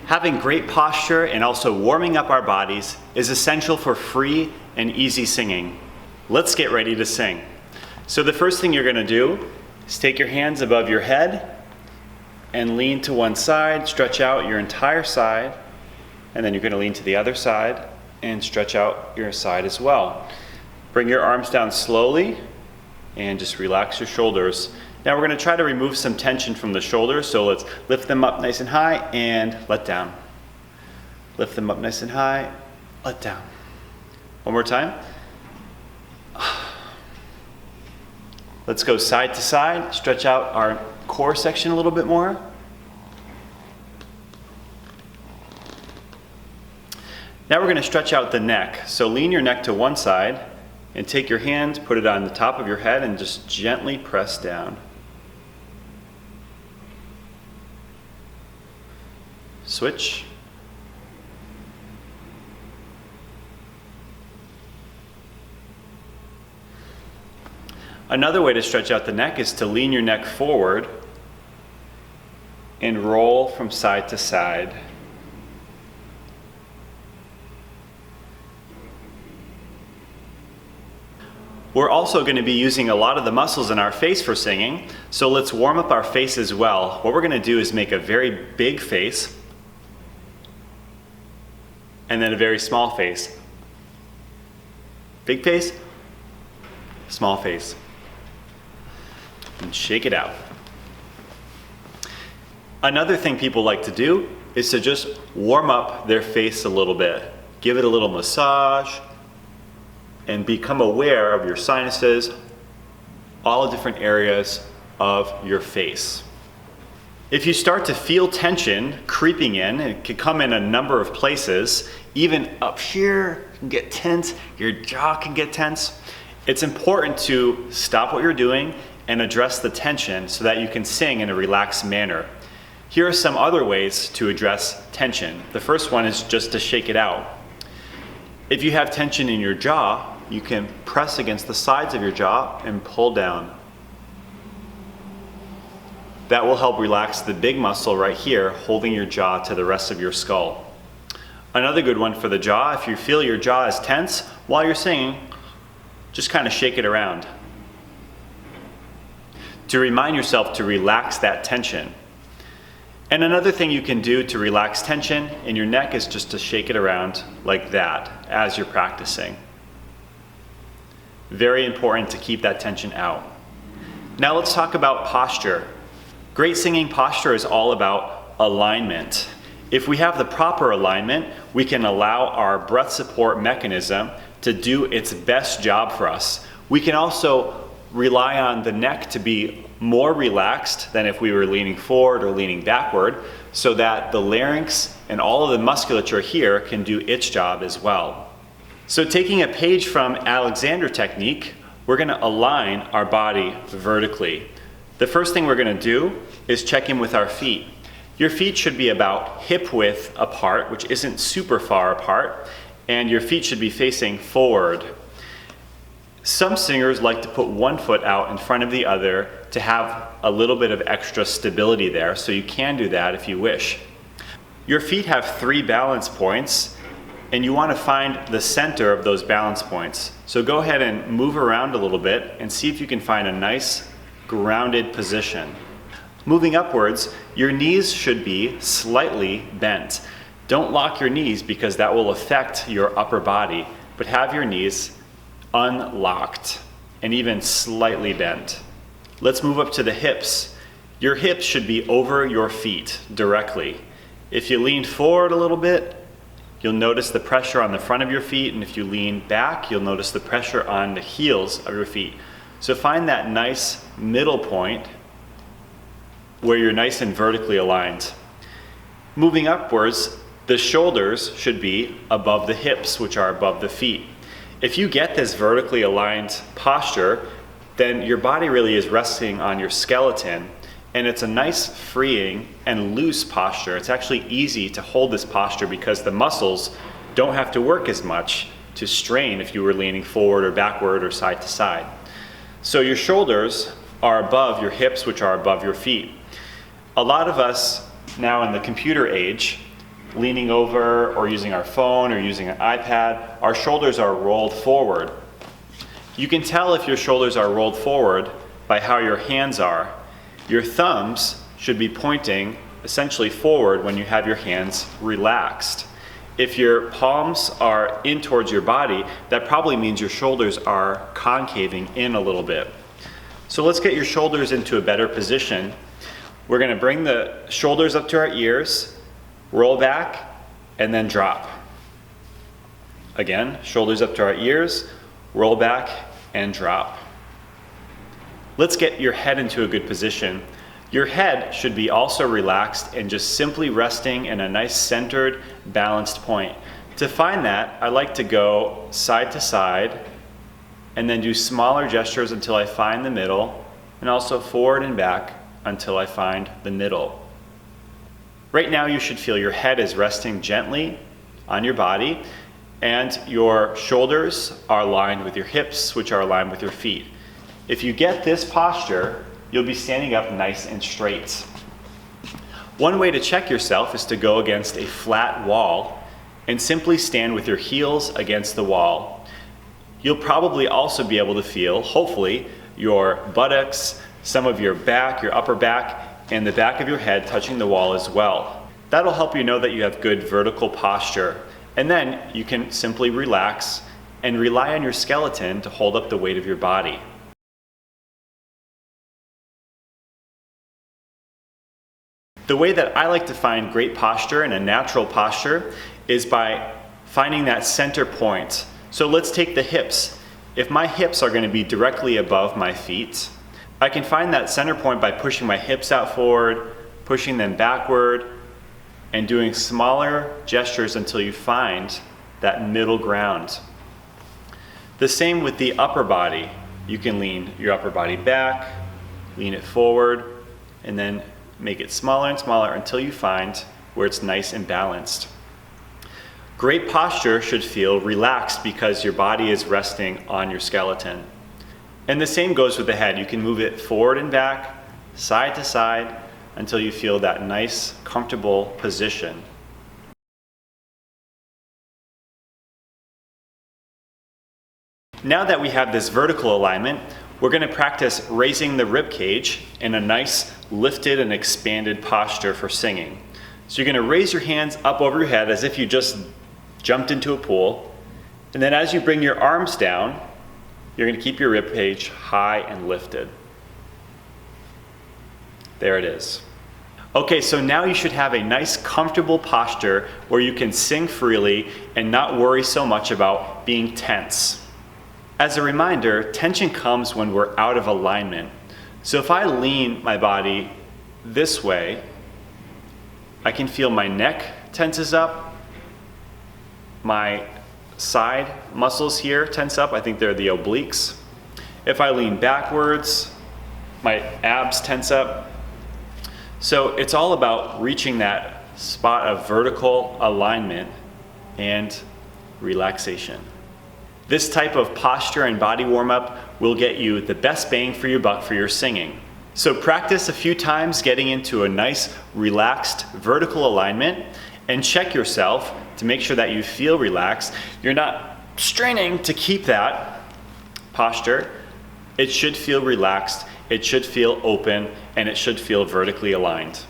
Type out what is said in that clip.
Having great posture and also warming up our bodies is essential for free and easy singing. Let's get ready to sing. So the first thing you're going to do is take your hands above your head and lean to one side, stretch out your entire side, and then you're going to lean to the other side and stretch out your side as well. Bring your arms down slowly and just relax your shoulders. Now we're going to try to remove some tension from the shoulders, so let's lift them up nice and high and let down. Lift them up nice and high, let down. One more time. Let's go side to side, stretch out our core section a little bit more. Now we're going to stretch out the neck. So lean your neck to one side and take your hand, put it on the top of your head and just gently press down. Switch. Another way to stretch out the neck is to lean your neck forward and roll from side to side. We're also going to be using a lot of the muscles in our face for singing, so let's warm up our face as well. What we're going to do is make a very big face and then a very small face. Big face, small face. And shake it out. Another thing people like to do is to just warm up their face a little bit. Give it a little massage and become aware of your sinuses, all the different areas of your face. If you start to feel tension creeping in, it can come in a number of places, even up here you can get tense, your jaw can get tense. It's important to stop what you're doing and address the tension so that you can sing in a relaxed manner. Here are some other ways to address tension. The first one is just to shake it out. If you have tension in your jaw, you can press against the sides of your jaw and pull down. That will help relax the big muscle right here, holding your jaw to the rest of your skull. Another good one for the jaw, if you feel your jaw is tense while you're singing, just kind of shake it around to remind yourself to relax that tension. And another thing you can do to relax tension in your neck is just to shake it around like that as you're practicing. Very important to keep that tension out. Now let's talk about posture. Great singing posture is all about alignment. If we have the proper alignment, we can allow our breath support mechanism to do its best job for us. We can also rely on the neck to be more relaxed than if we were leaning forward or leaning backward, so that the larynx and all of the musculature here can do its job as well. So taking a page from Alexander technique, we're going to align our body vertically. The first thing we're going to do is check in with our feet. Your feet should be about hip width apart, which isn't super far apart, and your feet should be facing forward. Some singers like to put one foot out in front of the other to have a little bit of extra stability there, so you can do that if you wish. Your feet have 3 balance points, and you want to find the center of those balance points. So go ahead and move around a little bit and see if you can find a nice grounded position. Moving upwards, your knees should be slightly bent. Don't lock your knees because that will affect your upper body, but have your knees unlocked and even slightly bent. Let's move up to the hips. Your hips should be over your feet directly. If you lean forward a little bit, you'll notice the pressure on the front of your feet, and if you lean back, you'll notice the pressure on the heels of your feet. So find that nice middle point where you're nice and vertically aligned. Moving upwards, the shoulders should be above the hips, which are above the feet. If you get this vertically aligned posture, then your body really is resting on your skeleton, and it's a nice freeing and loose posture. It's actually easy to hold this posture because the muscles don't have to work as much to strain if you were leaning forward or backward or side to side. So your shoulders are above your hips, which are above your feet. A lot of us now in the computer age leaning over or using our phone or using an iPad, our shoulders are rolled forward. You can tell if your shoulders are rolled forward by how your hands are. Your thumbs should be pointing essentially forward when you have your hands relaxed. If your palms are in towards your body, that probably means your shoulders are concaving in a little bit. So let's get your shoulders into a better position. We're going to bring the shoulders up to our ears, roll back, and then drop. Again, shoulders up to our ears, roll back, and drop. Let's get your head into a good position. Your head should be also relaxed and just simply resting in a nice centered, balanced point. To find that, I like to go side to side and then do smaller gestures until I find the middle, and also forward and back until I find the middle. Right now you should feel your head is resting gently on your body and your shoulders are aligned with your hips, which are aligned with your feet. If you get this posture, you'll be standing up nice and straight. One way to check yourself is to go against a flat wall and simply stand with your heels against the wall. You'll probably also be able to feel, hopefully, your buttocks, some of your back, your upper back, and the back of your head touching the wall as well. That'll help you know that you have good vertical posture. And then you can simply relax and rely on your skeleton to hold up the weight of your body. The way that I like to find great posture and a natural posture is by finding that center point. So let's take the hips. If my hips are going to be directly above my feet, I can find that center point by pushing my hips out forward, pushing them backward, and doing smaller gestures until you find that middle ground. The same with the upper body. You can lean your upper body back, lean it forward, and then make it smaller and smaller until you find where it's nice and balanced. Great posture should feel relaxed because your body is resting on your skeleton. And the same goes with the head. You can move it forward and back, side to side, until you feel that nice, comfortable position. Now that we have this vertical alignment, we're going to practice raising the rib cage in a nice lifted and expanded posture for singing. So you're going to raise your hands up over your head as if you just jumped into a pool. And then as you bring your arms down, you're going to keep your rib cage high and lifted. There it is. Okay, so now you should have a nice comfortable posture where you can sing freely and not worry so much about being tense. As a reminder, tension comes when we're out of alignment. So if I lean my body this way, I can feel my neck tenses up, my side muscles here tense up. I think they're the obliques. If I lean backwards, my abs tense up. So it's all about reaching that spot of vertical alignment and relaxation. This type of posture and body warm-up will get you the best bang for your buck for your singing. So practice a few times getting into a nice, relaxed, vertical alignment, and check yourself to make sure that you feel relaxed. You're not straining to keep that posture. It should feel relaxed, it should feel open, and it should feel vertically aligned.